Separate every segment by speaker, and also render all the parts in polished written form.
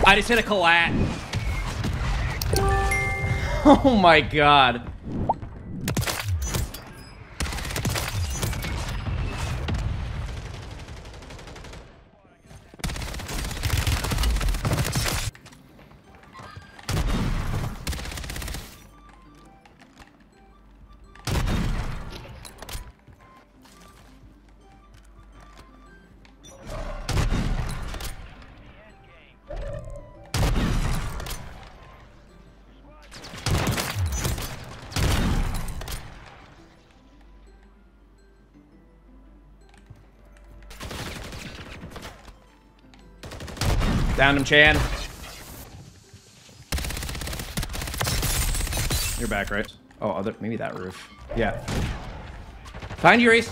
Speaker 1: I just hit a collat. Oh my god. Downed him, Chan. You're back, right? Oh, maybe that roof. Yeah. Find you, Reese.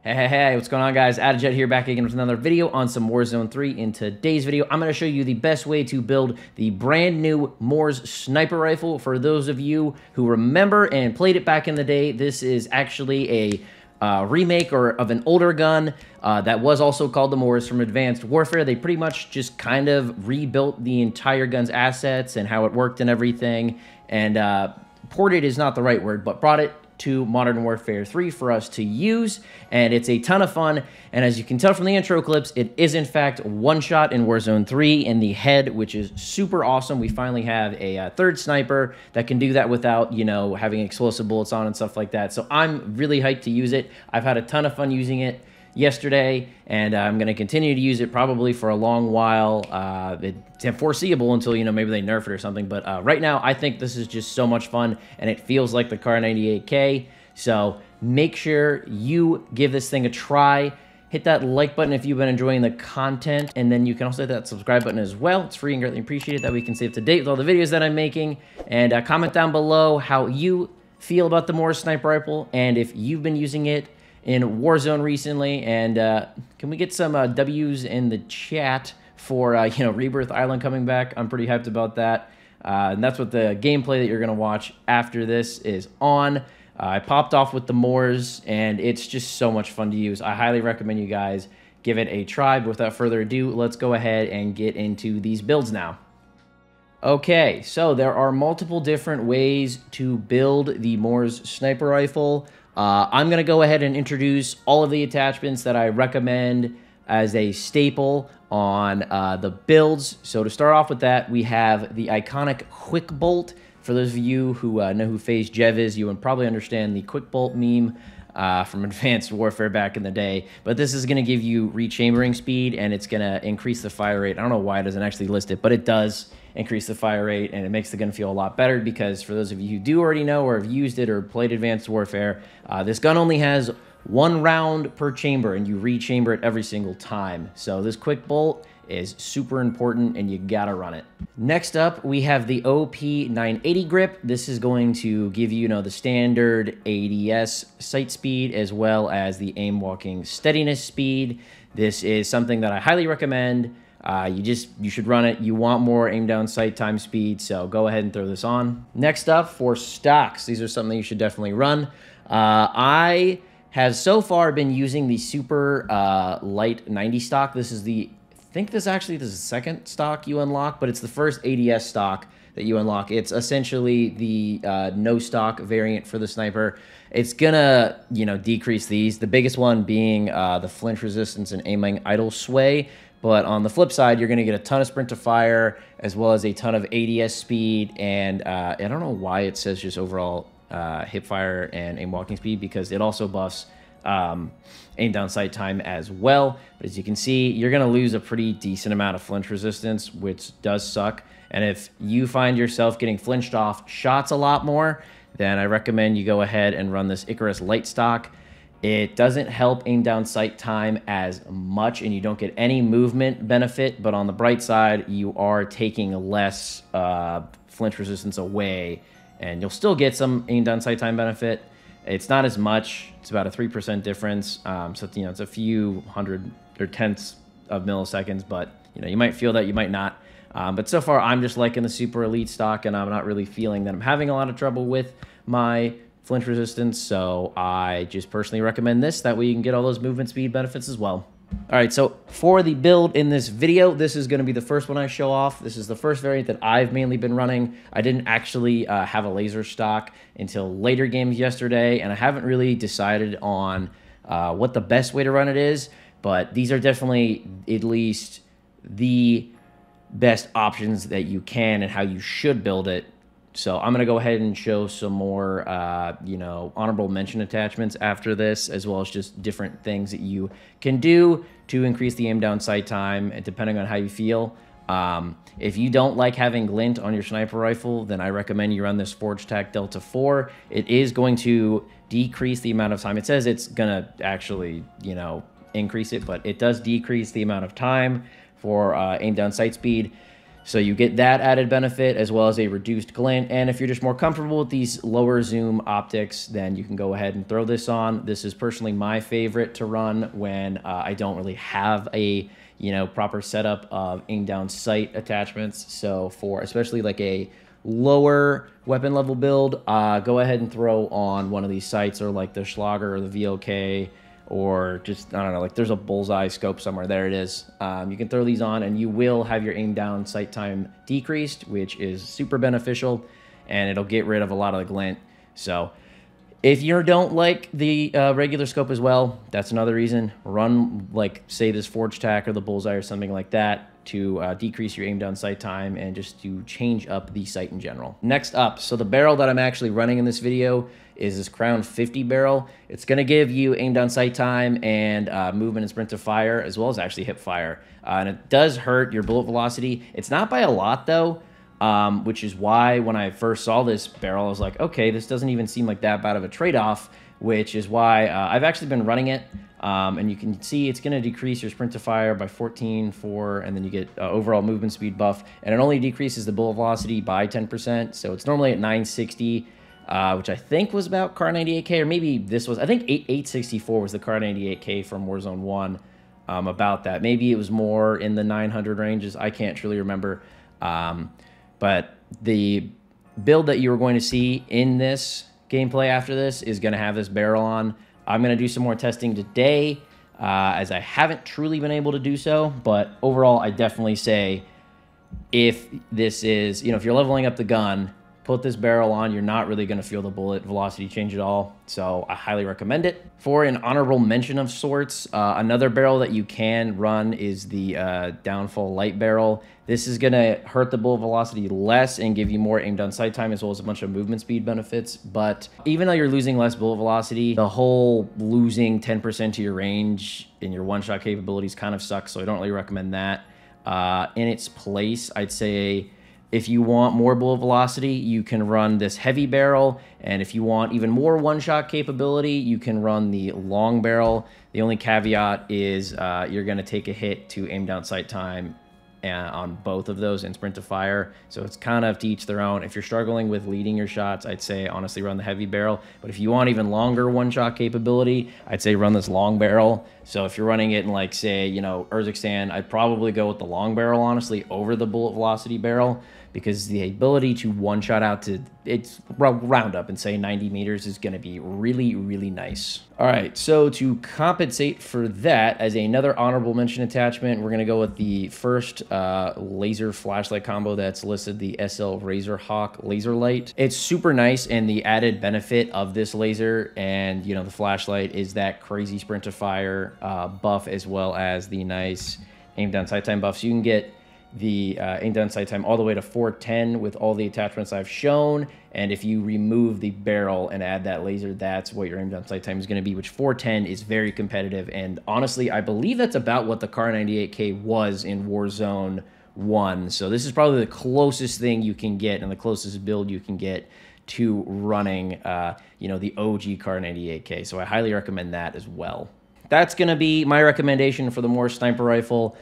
Speaker 1: Hey, what's going on, guys? Adajet here, back again with another video on some Warzone 3. In today's video, I'm going to show you the best way to build the brand new Moors sniper rifle. For those of you who remember and played it back in the day, this is actually a remake of an older gun that was also called the Moors from Advanced Warfare. They pretty much just kind of rebuilt the entire gun's assets and how it worked and everything, and ported is not the right word, but brought it to Modern Warfare 3 for us to use, and it's a ton of fun. And as you can tell from the intro clips, it is in fact one shot in Warzone 3 in the head, which is super awesome. We finally have a third sniper that can do that without, you know, having explosive bullets on and stuff like that. So I'm really hyped to use it. I've had a ton of fun using it yesterday, and I'm going to continue to use it probably for a long while. It's foreseeable until, you know, maybe they nerf it or something, but right now I think this is just so much fun, and it feels like the Kar 98K. So make sure you give this thing a try. Hit that like button if you've been enjoying the content, and then you can also hit that subscribe button as well. It's free and greatly appreciated. That we can stay up to date with all the videos that I'm making. And comment down below how you feel about the Moors sniper rifle, and if you've been using it in Warzone recently. And can we get some W's in the chat for you know, Rebirth Island coming back? I'm pretty hyped about that, and that's what the gameplay that you're gonna watch after this is on. I popped off with the Moors, and it's just so much fun to use. I highly recommend you guys give it a try. But without further ado, let's go ahead and get into these builds now. Okay, so there are multiple different ways to build the Moors sniper rifle. I'm going to go ahead and introduce all of the attachments that I recommend as a staple on the builds. So to start off with that, we have the iconic Quick Bolt. For those of you who know who FaZe Jev is, you would probably understand the Quick Bolt meme from Advanced Warfare back in the day. But this is going to give you rechambering speed, and it's going to increase the fire rate. I don't know why it doesn't actually list it, but it does increase the fire rate, and it makes the gun feel a lot better, because for those of you who do already know or have used it or played Advanced Warfare, this gun only has 1 round per chamber, and you rechamber it every single time. So this Quick Bolt is super important, and you gotta run it. Next up, we have the OP980 grip. This is going to give you, the standard ADS sight speed as well as the aim walking steadiness speed. This is something that I highly recommend. You should run it. You want more aim down sight time speed, so go ahead and throw this on. Next up, for stocks, these are something you should definitely run. I have so far been using the super light 90 stock. This is I think this is the second stock you unlock, but it's the first ADS stock that you unlock. It's essentially the no stock variant for the sniper. It's gonna, decrease these. The biggest one being the flinch resistance and aiming idle sway. But on the flip side, you're going to get a ton of sprint to fire, as well as a ton of ADS speed. And I don't know why it says just overall hip fire and aim walking speed, because it also buffs aim down sight time as well. But as you can see, you're going to lose a pretty decent amount of flinch resistance, which does suck. And if you find yourself getting flinched off shots a lot more, then I recommend you go ahead and run this Icarus light stock. It doesn't help aim down sight time as much, and you don't get any movement benefit, but on the bright side, you are taking less flinch resistance away, and you'll still get some aim down sight time benefit. It's not as much. It's about a 3% difference, so it's a few hundred or tenths of milliseconds, but you might feel that, you might not. But so far, I'm just liking the Super Elite stock, and I'm not really feeling that I'm having a lot of trouble with my flinch resistance, so I just personally recommend this. That way you can get all those movement speed benefits as well. All right, so for the build in this video, this is going to be the first one I show off. This is the first variant that I've mainly been running. I didn't actually have a laser stock until later games yesterday, and I haven't really decided on what the best way to run it is, but these are definitely at least the best options that you can and how you should build it. So I'm going to go ahead and show some more, honorable mention attachments after this, as well as just different things that you can do to increase the aim down sight time, depending on how you feel. If you don't like having glint on your sniper rifle, then I recommend you run this Forge Tac Delta 4. It is going to decrease the amount of time. It says it's going to actually, increase it, but it does decrease the amount of time for aim down sight speed. So you get that added benefit as well as a reduced glint. And if you're just more comfortable with these lower zoom optics, then you can go ahead and throw this on. This is personally my favorite to run when I don't really have a proper setup of aim down sight attachments. So for especially like a lower weapon level build, go ahead and throw on one of these sights, or like the Schlager or the VOK, or just, I don't know, like there's a bullseye scope somewhere. There it is. You can throw these on and you will have your aim down sight time decreased, which is super beneficial, and it'll get rid of a lot of the glint. So if you don't like the regular scope as well, that's another reason. Run, like, say this Forge Tac or the bullseye or something like that to decrease your aim down sight time and just to change up the sight in general. Next up, so the barrel that I'm actually running in this video is this Crown 50 barrel. It's going to give you aim down sight time and movement and sprint to fire, as well as actually hip fire. And it does hurt your bullet velocity. It's not by a lot though, which is why when I first saw this barrel, I was like, okay, this doesn't even seem like that bad of a trade-off, which is why I've actually been running it. And you can see it's going to decrease your sprint to fire by 14.4, and then you get overall movement speed buff, and it only decreases the bullet velocity by 10%. So it's normally at 960, which I think was about Car 98K, or maybe this was, I think 864 was the Car 98K from Warzone 1, about that. Maybe it was more in the 900 ranges. I can't truly remember. But the build that you are going to see in this gameplay after this is going to have this barrel on. I'm going to do some more testing today, as I haven't truly been able to do so. But overall, I definitely say if this is, if you're leveling up the gun, put this barrel on. You're not really going to feel the bullet velocity change at all. So I highly recommend it. For an honorable mention of sorts, another barrel that you can run is the Downfall Light barrel. This is going to hurt the bullet velocity less and give you more aim down sight time, as well as a bunch of movement speed benefits. But even though you're losing less bullet velocity, the whole losing 10% to your range and your one-shot capabilities kind of sucks, so I don't really recommend that. In its place, I'd say if you want more bullet velocity, you can run this heavy barrel. And if you want even more one-shot capability, you can run the long barrel. The only caveat is you're going to take a hit to aim down sight time on both of those and sprint to fire. So it's kind of to each their own. If you're struggling with leading your shots, I'd say honestly run the heavy barrel. But if you want even longer one-shot capability, I'd say run this long barrel. So if you're running it in, like, say, Urzikstan, I'd probably go with the long barrel, honestly, over the bullet velocity barrel, because the ability to one-shot out to, it's round up and say 90 meters is going to be really, really nice. All right, so to compensate for that, as another honorable mention attachment, we're going to go with the first laser flashlight combo that's listed, the SL Razorhawk Laser Light. It's super nice, and the added benefit of this laser and, the flashlight is that crazy sprint to fire buff, as well as the nice aim down sight time buff. So you can get the aim down sight time all the way to 410 with all the attachments I've shown. And if you remove the barrel and add that laser, that's what your aim down sight time is going to be, which 410 is very competitive. And honestly, I believe that's about what the Car 98K was in Warzone 1. So this is probably the closest thing you can get and the closest build you can get to running, the OG Car 98K. So I highly recommend that as well. That's going to be my recommendation for the Morse sniper rifle.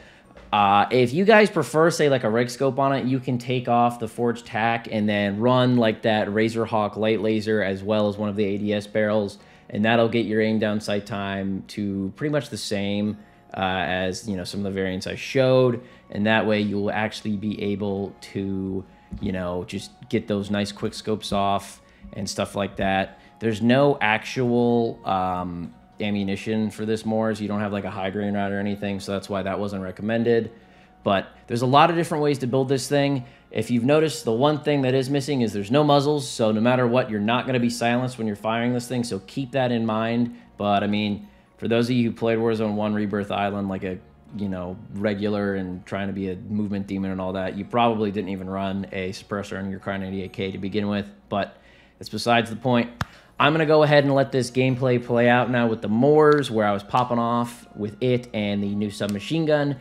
Speaker 1: If you guys prefer, say, like a rig scope on it, you can take off the Forge Tac and then run like that Razorhawk light laser as well as one of the ADS barrels, and that'll get your aim down sight time to pretty much the same as some of the variants I showed, and that way you'll actually be able to just get those nice quick scopes off and stuff like that. There's no actual ammunition for this Moors. You don't have like a high grain route or anything, so that's why that wasn't recommended. But there's a lot of different ways to build this thing. If you've noticed, the one thing that is missing is there's no muzzles, so no matter what, you're not going to be silenced when you're firing this thing, so keep that in mind. But I mean, for those of you who played Warzone 1 Rebirth Island like a regular and trying to be a movement demon and all that, you probably didn't even run a suppressor on your Kar 98K to begin with, but that's besides the point. I'm going to go ahead and let this gameplay play out now with the Moors, where I was popping off with it and the new submachine gun.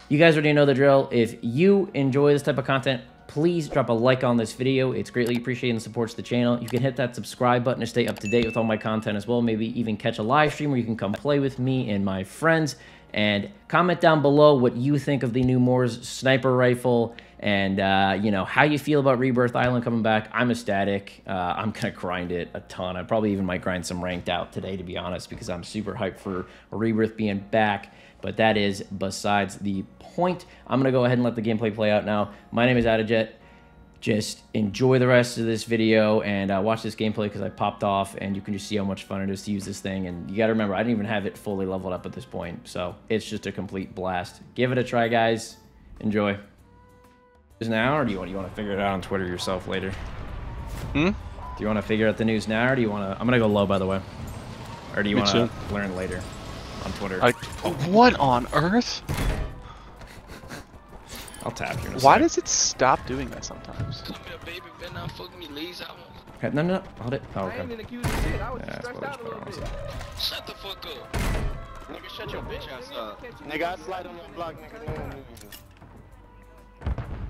Speaker 1: You guys already know the drill. If you enjoy this type of content, please drop a like on this video. It's greatly appreciated and supports the channel. You can hit that subscribe button to stay up to date with all my content as well. Maybe even catch a live stream where you can come play with me and my friends. And comment down below what you think of the new Moors sniper rifle and, how you feel about Rebirth Island coming back. I'm ecstatic. I'm going to grind it a ton. I probably even might grind some ranked out today, to be honest, because I'm super hyped for Rebirth being back. But that is besides the point. I'm going to go ahead and let the gameplay play out now. My name is Adajet. Just enjoy the rest of this video and watch this gameplay because I popped off, and you can just see how much fun it is to use this thing. And you got to remember, I didn't even have it fully leveled up at this point, so it's just a complete blast. Give it a try, guys. Enjoy. Is now, or do you want to figure it out on Twitter yourself later? Do you want to figure out the news now, or do you want to? I'm gonna go low, by the way. Or do you want to learn later on Twitter?
Speaker 2: What on earth?
Speaker 1: I'll tap you.
Speaker 2: Why does it stop doing that sometimes?
Speaker 3: Come here, baby. Better not fuck me, Lisa.
Speaker 1: Okay, no, hold it. Oh, okay.
Speaker 4: I ain't in accused of shit. I was just stressed out a little bit.
Speaker 3: Shut the fuck up. Nigga, shut your bitch ass up.
Speaker 4: Nigga, I slide on your block, nigga. No one needs you.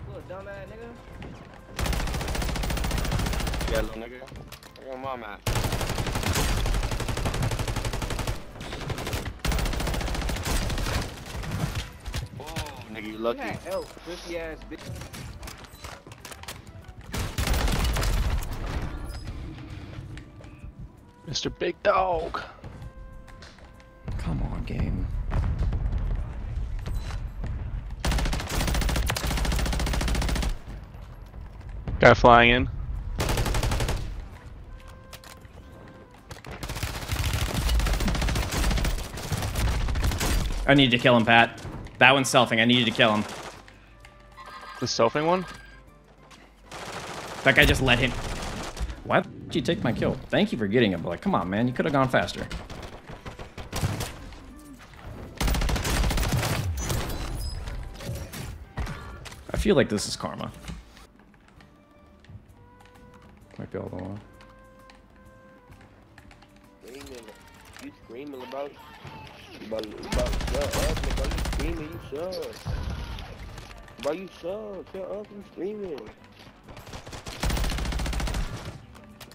Speaker 4: Little dumb ass nigga.
Speaker 3: Yeah, little nigga. Where your mom at? Oh, nigga, you lucky.
Speaker 4: Help, pussy ass bitch.
Speaker 2: Mr. Big Dog.
Speaker 1: Come on, game.
Speaker 2: Guy flying in.
Speaker 1: I need to kill him, Pat. That one's selfing. I need you to kill him.
Speaker 2: The selfing one?
Speaker 1: That guy just let him. Why did you take my kill? Thank you for getting him, but like, come on, man. You could have gone faster. I feel like this is karma. Might be all the one.
Speaker 4: You screaming about shut up, nigga. You screaming, you shut. Bro, you shut up, you screaming.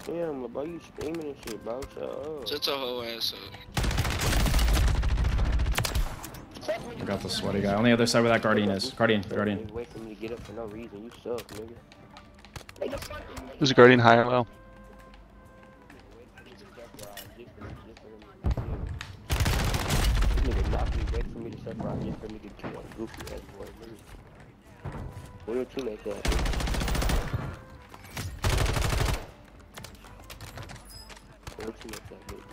Speaker 4: Damn, bro, you screaming and shit, bro, shut up.
Speaker 3: Shut your whole ass up.
Speaker 1: I got the sweaty guy. On the other side where that Guardian is. Guardian.
Speaker 4: Wait for me to get up for no reason, you suck, nigga.
Speaker 2: There's a Guardian high or low.
Speaker 4: Nigga knock me, wait for me to separate just for me to kill a goofy ass boy, nigga. What your teammate at, nigga? What your teammate at, nigga?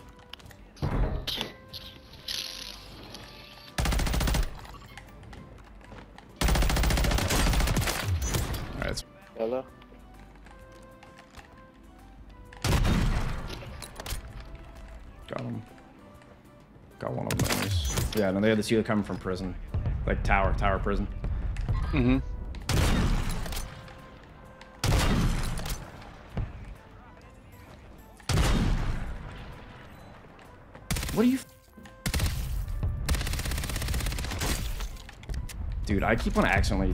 Speaker 1: Alright.
Speaker 4: Hello?
Speaker 1: Got him. Got one of them. Nice. Yeah, no, they had the two coming from prison. Like tower prison.
Speaker 2: Mm-hmm.
Speaker 1: What are you... Dude, I keep on accidentally...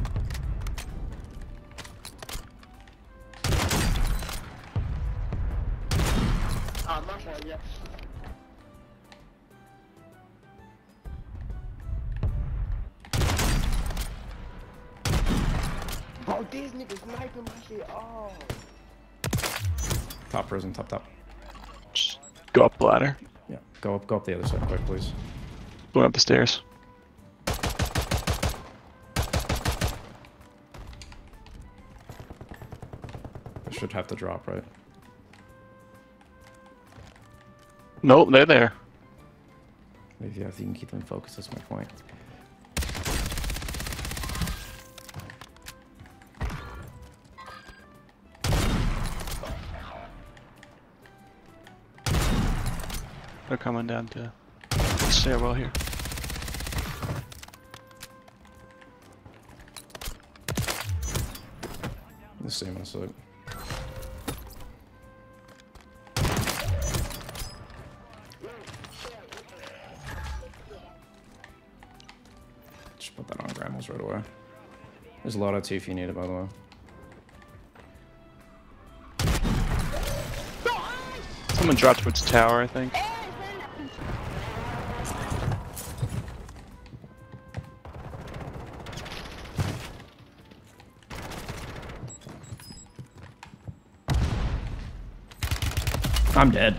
Speaker 4: Bro, these niggas sniping my shit. Oh.
Speaker 1: Top prison, top.
Speaker 2: Just go up the ladder.
Speaker 1: Yeah, go up the other side quick, please.
Speaker 2: Going up the stairs.
Speaker 1: I should have to drop, right?
Speaker 2: Nope, they're there.
Speaker 1: Maybe if you can keep them focused, that's my point.
Speaker 2: They're coming down to the stairwell here.
Speaker 1: The same on the side. Just put that on Grammels right away. There's a Loadout too if you need it, by the way.
Speaker 2: Someone dropped towards the tower, I think.
Speaker 1: I'm dead.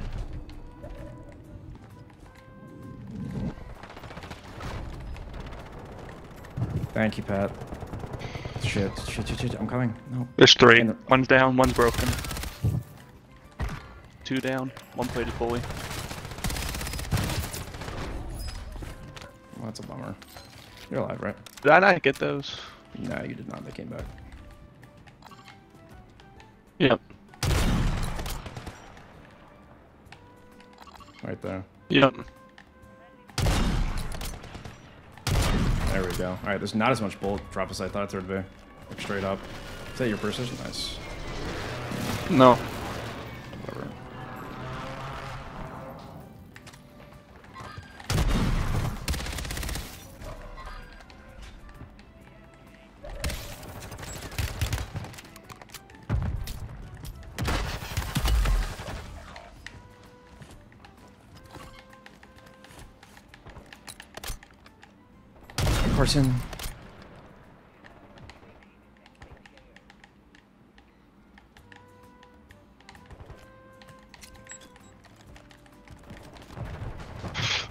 Speaker 1: Thank you, Pat. Shit, I'm coming. No.
Speaker 2: There's 3.
Speaker 1: In the-
Speaker 2: One's down, one's broken. 2 down, 1 plated fully.
Speaker 1: Well, that's a bummer. You're alive, right?
Speaker 2: Did I not get those?
Speaker 1: No, you did not. They came back.
Speaker 2: Yep.
Speaker 1: Right there.
Speaker 2: Yep.
Speaker 1: There we go. Alright, there's not as much bullet drop as I thought there'd be. Like, straight up. Is that your precision? Nice.
Speaker 2: No.
Speaker 1: Whatever. Person.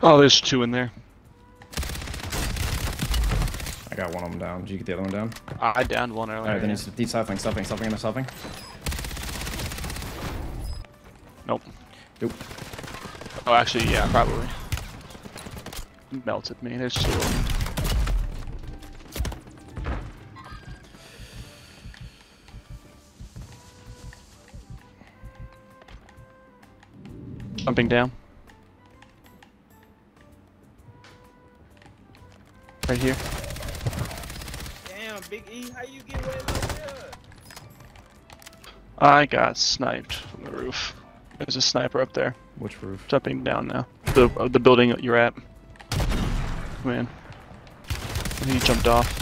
Speaker 2: Oh, there's 2 in there.
Speaker 1: I got one of them down. Did you get the other one down?
Speaker 2: I downed one earlier.
Speaker 1: Alright, then he's stuffing in the stuffing.
Speaker 2: Nope.
Speaker 1: Nope.
Speaker 2: Oh, actually, yeah, probably. Melted me. There's 2 of them. Jumping down. Right here.
Speaker 3: Damn, Big E, how you get away like that?
Speaker 2: I got sniped from the roof. There's a sniper up there.
Speaker 1: Which roof?
Speaker 2: Jumping down now. The building you're at. Come in. I think he jumped off.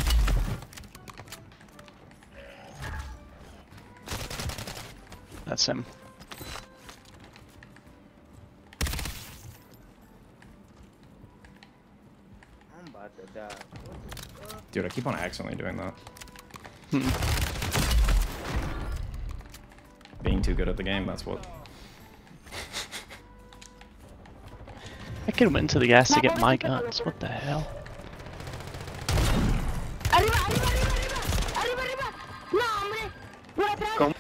Speaker 2: That's him.
Speaker 3: I'm about to die. What the fuck?
Speaker 1: Dude, I keep on accidentally doing that. Being too good at the game, that's what.
Speaker 2: I could went to the gas to get my guns. What the hell?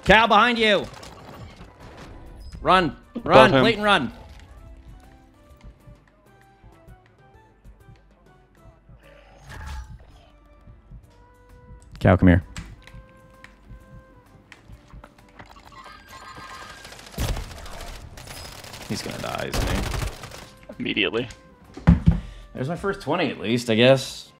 Speaker 1: Cal, behind you! Run! Run!
Speaker 2: him.
Speaker 1: Clayton, run! Cal, come here. He's gonna die, isn't he?
Speaker 2: Immediately.
Speaker 1: There's my first 20 at least, I guess.